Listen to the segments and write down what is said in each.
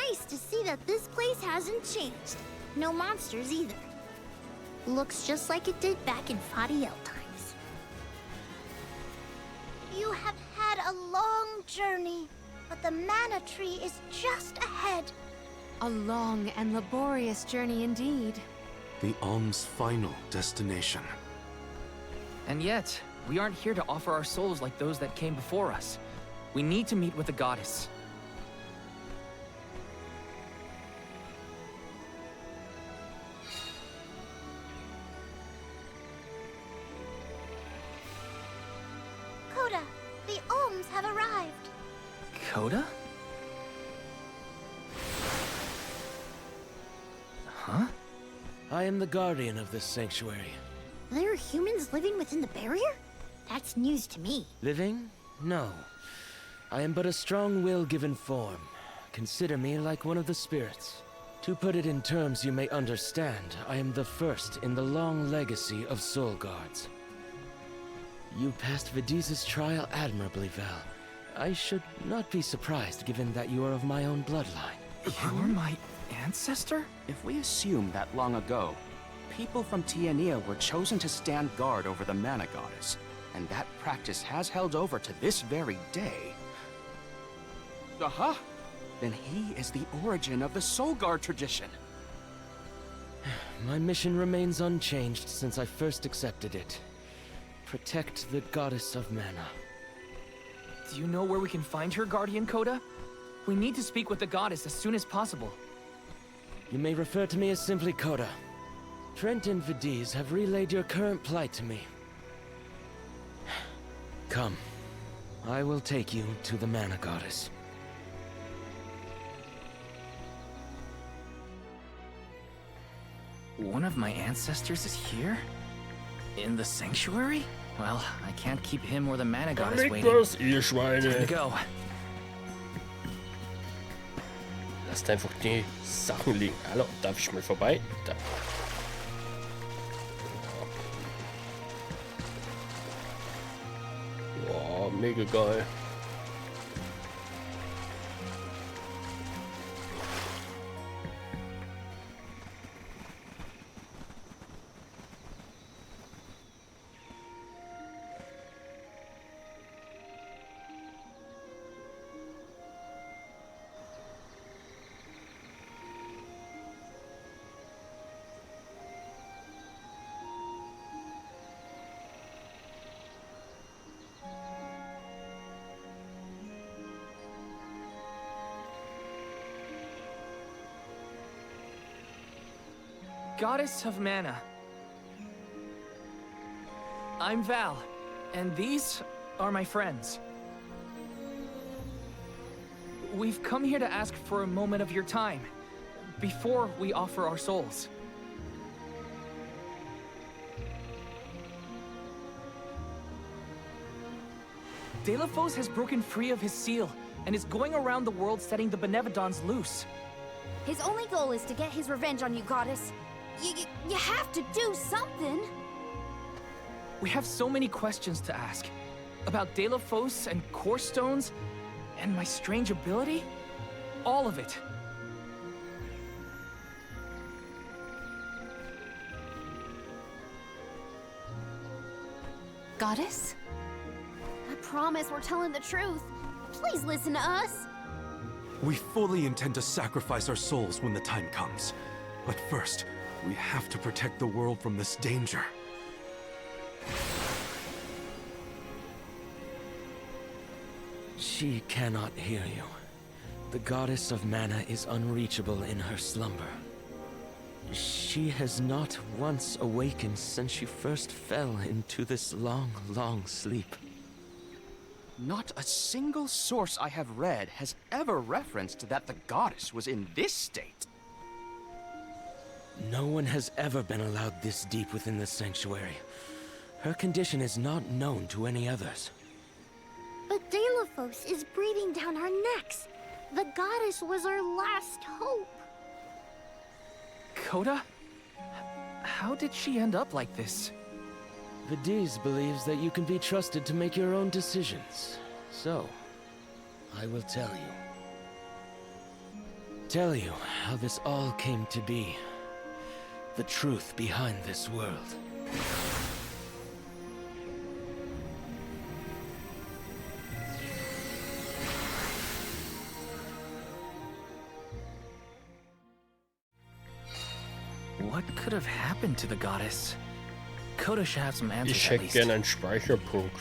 nice to see that this place hasn't changed. No monsters either. Looks just like it did back in Fadiel times. You have had a long journey, but the mana tree is just ahead. A long and laborious journey indeed. The Alm's final destination. And yet, we aren't here to offer our souls like those that came before us. We need to meet with the goddess. Coda, the Alms have arrived. Coda? Huh? I am the guardian of this sanctuary. There are humans living within the barrier? That's news to me. Living? No. I am but a strong will given form. Consider me like one of the spirits. To put it in terms you may understand, I am the first in the long legacy of soul guards. You passed Vidiz's trial admirably, Val. I should not be surprised given that you are of my own bloodline. You're my ancestor? If we assume that long ago, people from Tiana were chosen to stand guard over the Mana Goddess, and that practice has held over to this very day. Aha! Then he is the origin of the Soul Guard tradition. My mission remains unchanged since I first accepted it. Protect the goddess of mana. Do you know where we can find her, Guardian Coda? We need to speak with the goddess as soon as possible. You may refer to me as simply Coda. Trent and Vidiz have relayed your current plight to me. Come. I will take you to the Mana Goddess. One of my ancestors is here? In the sanctuary? Well, I can't keep him or the Mana Goddess waiting. Das, ihr Time to Schweine. go. Lasst einfach die Sachen liegen. Hallo, darf ich mal vorbei? Da. Boah, mega geil. Goddess of Mana. I'm Val, and these are my friends. We've come here to ask for a moment of your time, before we offer our souls. Daelophos has broken free of his seal, and is going around the world setting the Benevodons loose. His only goal is to get his revenge on you, goddess. You have to do something. We have so many questions to ask. About Daelophos and core stones, and my strange ability. All of it. Goddess? I promise we're telling the truth. Please listen to us. We fully intend to sacrifice our souls when the time comes. But first, we have to protect the world from this danger. She cannot hear you. The goddess of mana is unreachable in her slumber. She has not once awakened since she first fell into this long, long sleep. Not a single source I have read has ever referenced that the goddess was in this state. No one has ever been allowed this deep within the sanctuary. Her condition is not known to any others. But Daelophos is breathing down our necks. The goddess was our last hope. Coda? How did she end up like this? Vidiz believes that you can be trusted to make your own decisions. So, I will tell you. Tell you how this all came to be. The truth behind this world. What could have happened to the goddess? Koda should have some answers Ich at hätte least. gerne einen Speicherpunkt.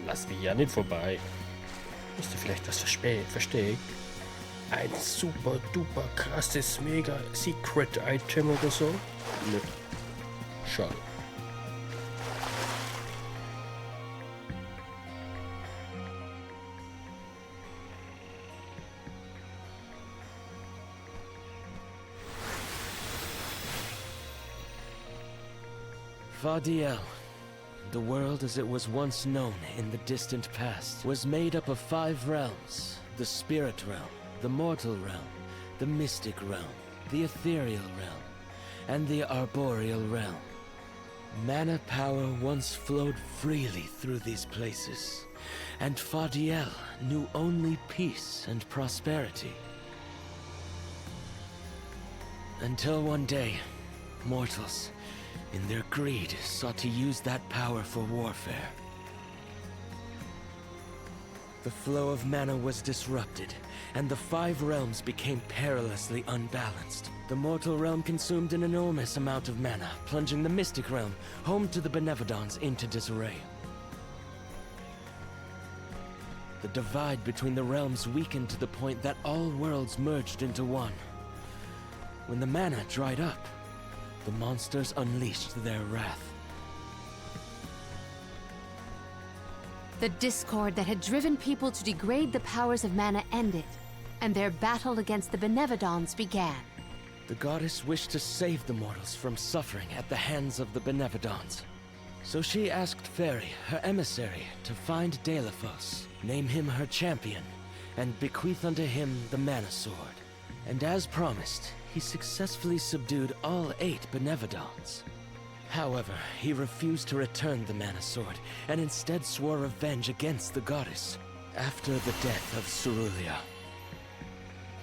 Lass mich ja nicht vorbei. Ist da vielleicht was versteckt? Ein super duper krasses Mega Secret Item oder so? Nö. Schade. Fadiel, the world as it was once known in the distant past, was made up of 5 realms. The spirit realm, the mortal realm, the mystic realm, the ethereal realm, and the arboreal realm. Mana power once flowed freely through these places, and Fadiel knew only peace and prosperity. Until one day, mortals, in their greed, sought to use that power for warfare. The flow of mana was disrupted, and the 5 realms became perilously unbalanced. The mortal realm consumed an enormous amount of mana, plunging the mystic realm, home to the Benevodons, into disarray. The divide between the realms weakened to the point that all worlds merged into one. When the mana dried up, the monsters unleashed their wrath. The discord that had driven people to degrade the powers of mana ended, and their battle against the Benevodons began. The goddess wished to save the mortals from suffering at the hands of the Benevodons. So she asked Fairy, her emissary, to find Daelophos, name him her champion, and bequeath unto him the Mana Sword. And as promised, he successfully subdued all 8 Benevodons. However, he refused to return the Mana Sword, and instead swore revenge against the goddess, after the death of Cerulia.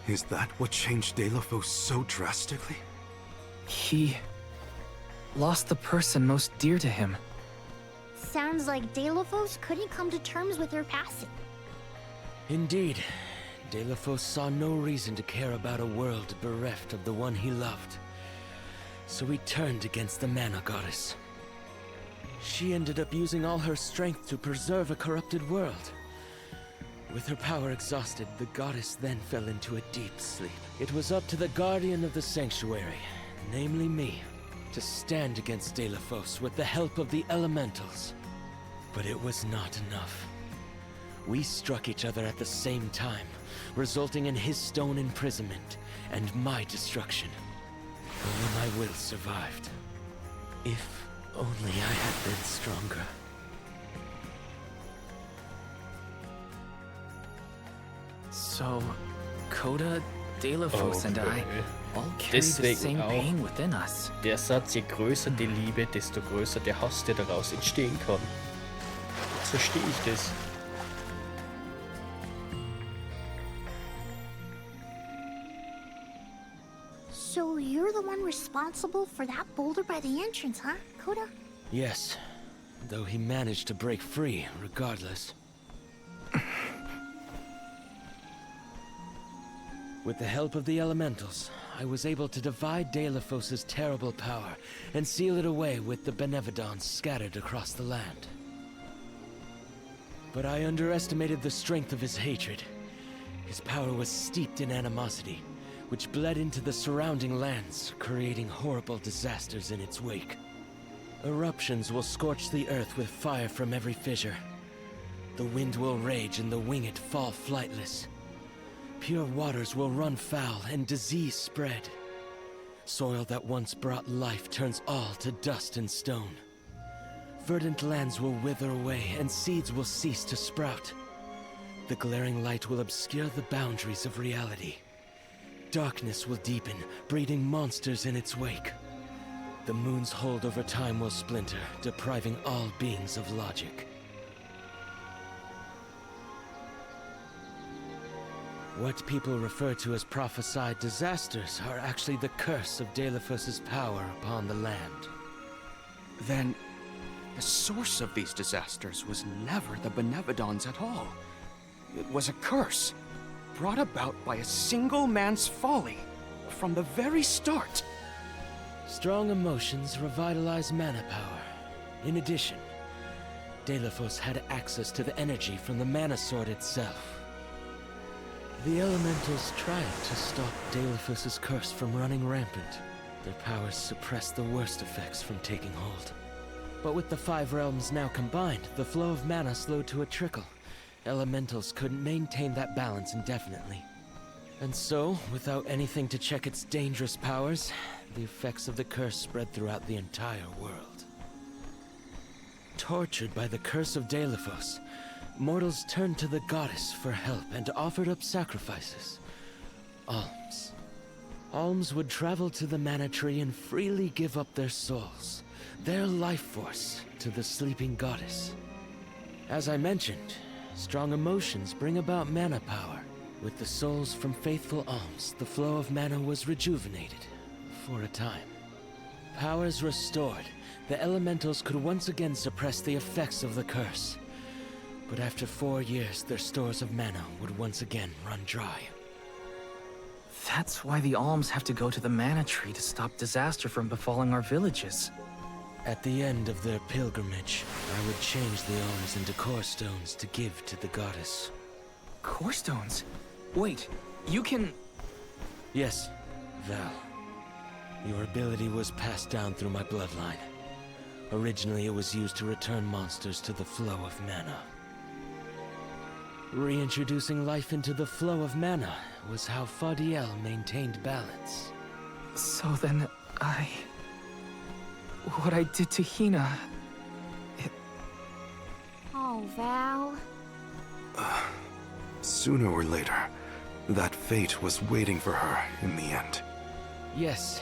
Is that what changed Daelophos so drastically? He lost the person most dear to him. Sounds like Daelophos couldn't come to terms with her passing. Indeed, Daelophos saw no reason to care about a world bereft of the one he loved. So he turned against the Mana Goddess. She ended up using all her strength to preserve a corrupted world. With her power exhausted, the goddess then fell into a deep sleep. It was up to the guardian of the sanctuary, namely me, to stand against Daelophos with the help of the elementals. But it was not enough. We struck each other at the same time, resulting in his stone imprisonment and my destruction. Only my will survived. If only I had been stronger. So, Koda, Daelophos, and I all carry the Deswegen same auch pain within us. der Satz, je größer die Liebe, desto größer der Hass, der daraus entstehen kann. So verstehe ich das. So you're the one responsible for that boulder by the entrance, huh, Koda? Yes, though he managed to break free regardless. With the help of the elementals, I was able to divide Daelophos' terrible power and seal it away with the Benevodons scattered across the land. But I underestimated the strength of his hatred. His power was steeped in animosity, which bled into the surrounding lands, creating horrible disasters in its wake. Eruptions will scorch the earth with fire from every fissure. The wind will rage and the winged fall flightless. Pure waters will run foul and disease spread. Soil that once brought life turns all to dust and stone. Verdant lands will wither away and seeds will cease to sprout. The glaring light will obscure the boundaries of reality. Darkness will deepen, breeding monsters in its wake. The moon's hold over time will splinter, depriving all beings of logic. What people refer to as prophesied disasters are actually the curse of Daelophos' power upon the land. Then, the source of these disasters was never the Benevodons at all. It was a curse, brought about by a single man's folly, from the very start. Strong emotions revitalize mana power. In addition, Daelophos had access to the energy from the mana sword itself. The elementals tried to stop Daelophos' curse from running rampant. Their powers suppressed the worst effects from taking hold. But with the 5 realms now combined, the flow of mana slowed to a trickle. Elementals couldn't maintain that balance indefinitely. And so, without anything to check its dangerous powers, the effects of the curse spread throughout the entire world. Tortured by the curse of Daelophos, mortals turned to the goddess for help and offered up sacrifices. Alms. Alms would travel to the mana tree and freely give up their souls, their life force, to the sleeping goddess. As I mentioned, strong emotions bring about mana power. With the souls from faithful alms, the flow of mana was rejuvenated, for a time. Powers restored, the elementals could once again suppress the effects of the curse. But after 4 years, their stores of mana would once again run dry. That's why the alms have to go to the mana tree to stop disaster from befalling our villages. At the end of their pilgrimage, I would change the alms into core stones to give to the goddess. Core stones? Wait, you can... Yes, Val. Your ability was passed down through my bloodline. Originally, it was used to return monsters to the flow of mana. Reintroducing life into the flow of mana was how Fadiel maintained balance. So then, what I did to Hina... Oh, Val. Sooner or later, that fate was waiting for her in the end. Yes,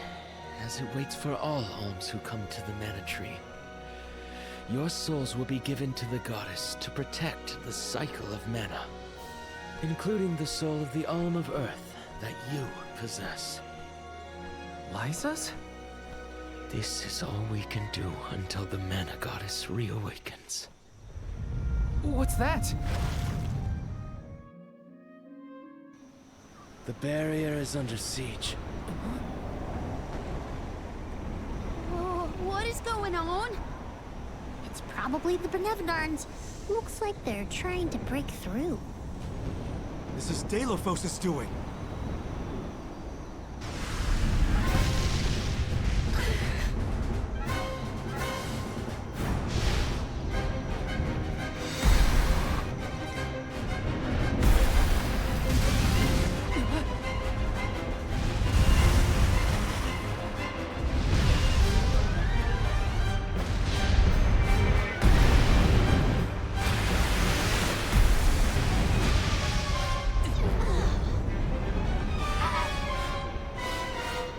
as it waits for all alms who come to the mana tree. Your souls will be given to the goddess to protect the cycle of mana, including the soul of the alm of earth that you possess. Liza's? This is all we can do until the mana goddess reawakens. What's that? The barrier is under siege. Oh, what is going on? It's probably the Benevodons. Looks like they're trying to break through. This is Daelophos' doing.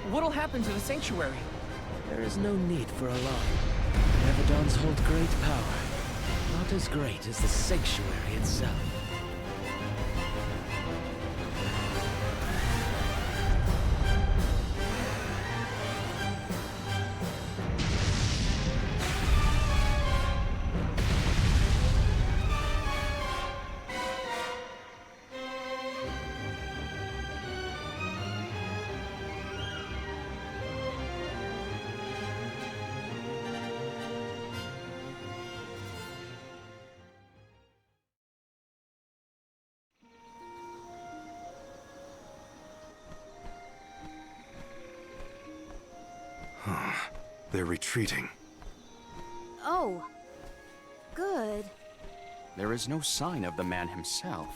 What'll happen to the sanctuary? There is no need for alarm. Benevodons hold great power. Not as great as the sanctuary itself. They're retreating. Oh. Good. There is no sign of the man himself.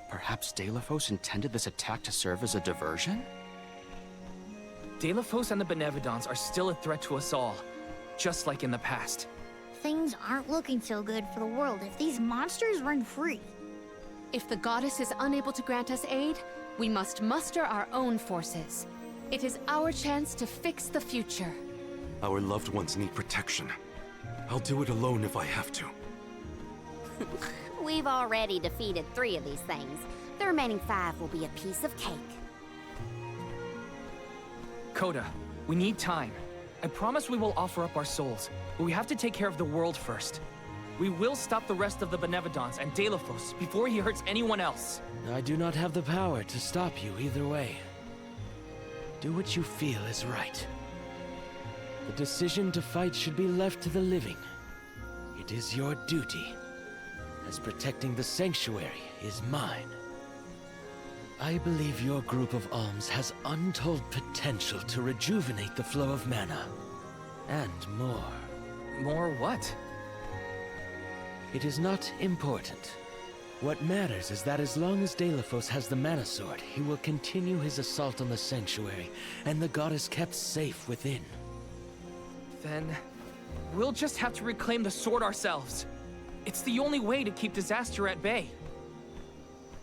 Perhaps Daelophos intended this attack to serve as a diversion? Daelophos and the Benevodons are still a threat to us all, just like in the past. Things aren't looking so good for the world if these monsters run free. If the goddess is unable to grant us aid, we must muster our own forces. It is our chance to fix the future. Our loved ones need protection. I'll do it alone if I have to. We've already defeated 3 of these things. The remaining 5 will be a piece of cake. Coda, we need time. I promise we will offer up our souls, but we have to take care of the world first. We will stop the rest of the Benevodons and Daelophos before he hurts anyone else. I do not have the power to stop you either way. Do what you feel is right. The decision to fight should be left to the living. It is your duty, as protecting the sanctuary is mine. I believe your group of alms has untold potential to rejuvenate the flow of mana. And more. More what? It is not important. What matters is that as long as Daelophos has the mana sword, he will continue his assault on the sanctuary, and the goddess kept safe within. Then we'll just have to reclaim the sword ourselves. It's the only way to keep disaster at bay.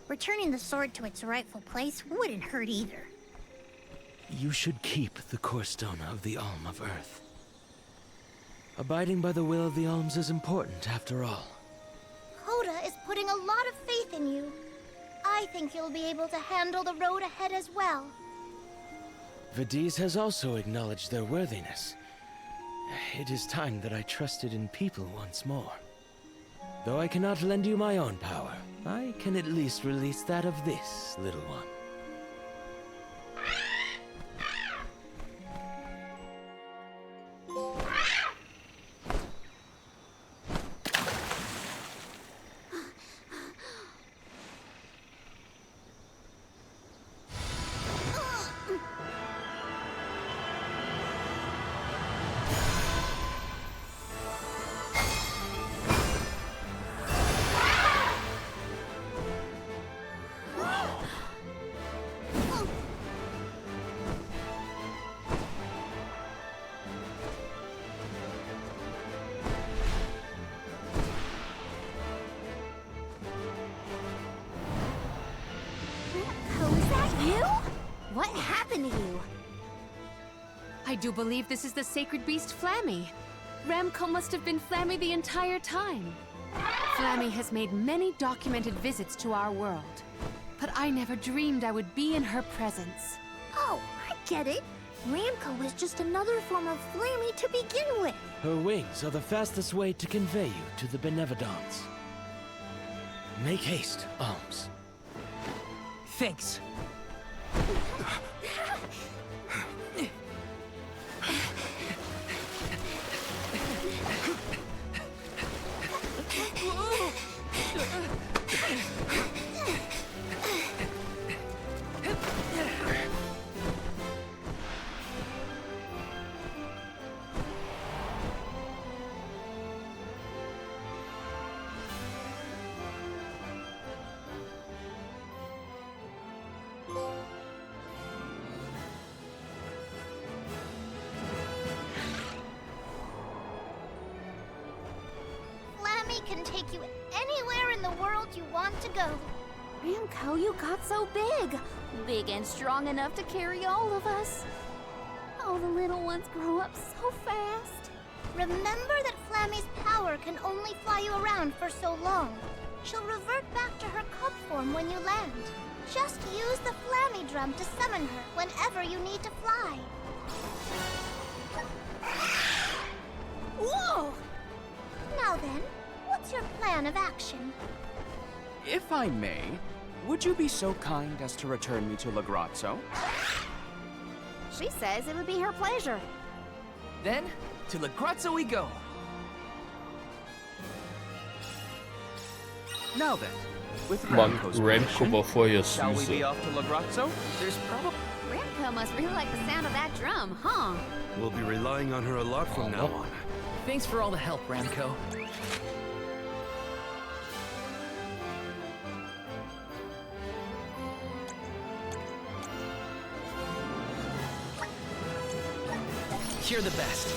Returning the sword to its rightful place wouldn't hurt either. You should keep the core stone of the Alm of Earth. Abiding by the will of the alms is important, after all. Coda is putting a lot of faith in you. I think you'll be able to handle the road ahead as well. Vadiz has also acknowledged their worthiness. It is time that I trusted in people once more. Though I cannot lend you my own power, I can at least release that of this little one. What happened to you? I do believe this is the sacred beast Flammy. Ramco must have been Flammy the entire time. Flammy has made many documented visits to our world, but I never dreamed I would be in her presence. Oh, I get it. Ramco was just another form of Flammy to begin with. Her wings are the fastest way to convey you to the Benevodons. Make haste, Alms. Thanks. Can take you anywhere in the world you want to go. Ramco, you got so big. Big and strong enough to carry all of us. All the little ones grow up so fast. Remember that Flammy's power can only fly you around for so long. She'll revert back to her cub form when you land. Just use the Flammy drum to summon her whenever you need to fly. Whoa! Now then, what's your plan of action? If I may, would you be so kind as to return me to Lagrazzo? She says it would be her pleasure. Then, to Lagrazzo we go. Now then, with Mann, Ramco's Ramco permission, war vorher shall we süße. be off to Lagrazzo? There's probably... Ramco must really like the sound of that drum, huh? We'll be relying on her a lot from now on. Thanks for all the help, Ramco. You're the best.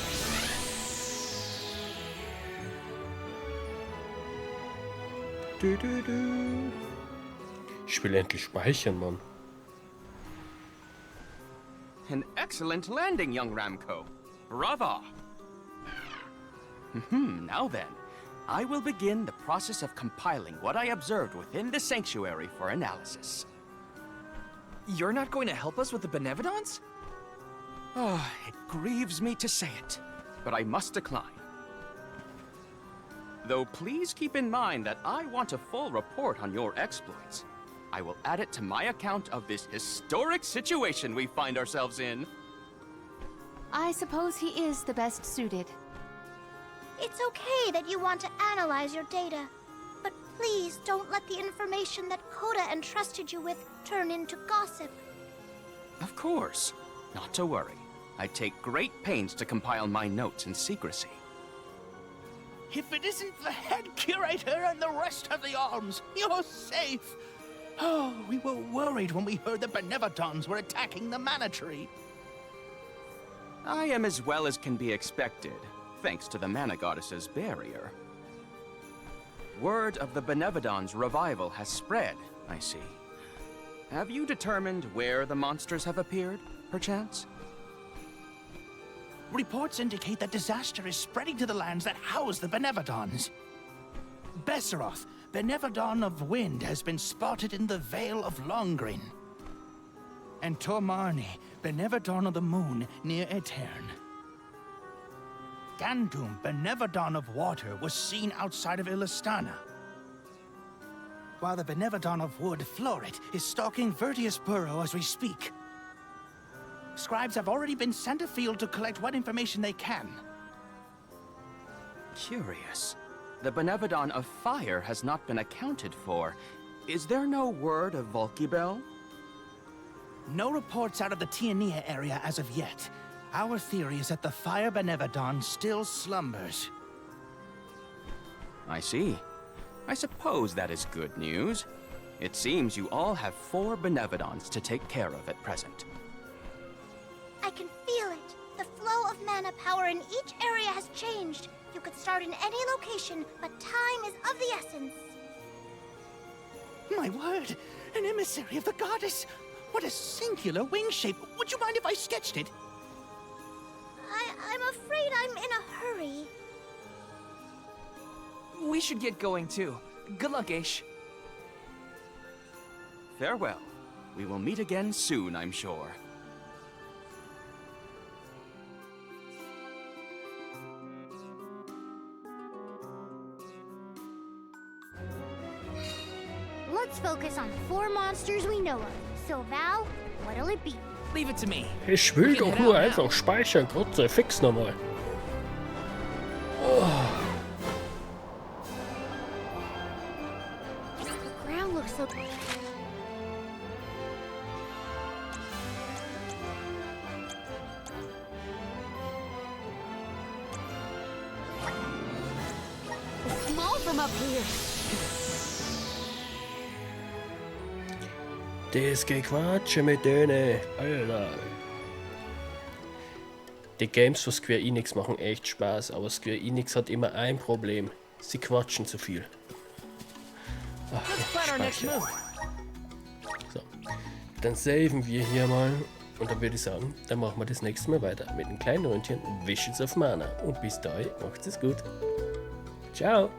Ich will endlich speichern, Mann. An excellent landing, young Ramco. Brava! Now then, I will begin the process of compiling what I observed within the sanctuary for analysis. You're not going to help us with the Benevodons? Oh, it grieves me to say it, but I must decline. Though please keep in mind that I want a full report on your exploits. I will add it to my account of this historic situation we find ourselves in. I suppose he is the best suited. It's okay that you want to analyze your data, but please don't let the information that Coda entrusted you with turn into gossip. Of course. Not to worry. I take great pains to compile my notes in secrecy. If it isn't the head curator and the rest of the alms, you're safe! Oh, we were worried when we heard the Benevodons were attacking the mana tree. I am as well as can be expected, thanks to the mana goddess's barrier. Word of the Benevodons' revival has spread, I see. Have you determined where the monsters have appeared, perchance? Reports indicate that disaster is spreading to the lands that house the Benevodons. Besseroth, Benevodon of Wind, has been spotted in the Vale of Longrin. And Tormarni, Benevodon of the Moon, near Aetern. Gandum, Benevodon of Water, was seen outside of Illistana. While the Benevodon of Wood, Florit, is stalking Vertius Burrow as we speak. Scribes have already been sent afield to collect what information they can. Curious. The Benevodon of Fire has not been accounted for. Is there no word of Volkibel? No reports out of the Tiana area as of yet. Our theory is that the Fire Benevodon still slumbers. I see. I suppose that is good news. It seems you all have 4 Benevodons to take care of at present. I can feel it. The flow of mana power in each area has changed. You could start in any location, but time is of the essence. My word! An emissary of the goddess! What a singular wing shape! Would you mind if I sketched it? I'm afraid I'm in a hurry. We should get going too. Good luck, Aish. Farewell. We will meet again soon, I'm sure. Let's focus on 4 monsters we know of. So, Val, what'll it be? Leave it to me. Ich will doch nur einfach speichern, kurze Fix nochmal. The ground looks so... Small from up here. Das Gequatsche mit denen, Alter. Die Games von Square Enix machen echt Spaß, aber Square Enix hat immer ein Problem. Sie quatschen zu viel. Speicher. So. Dann saven wir hier mal. Und dann würde ich sagen, dann machen wir das nächste Mal weiter mit einem kleinen Röntchen Visions of Mana. Und bis dahin, macht es gut. Ciao.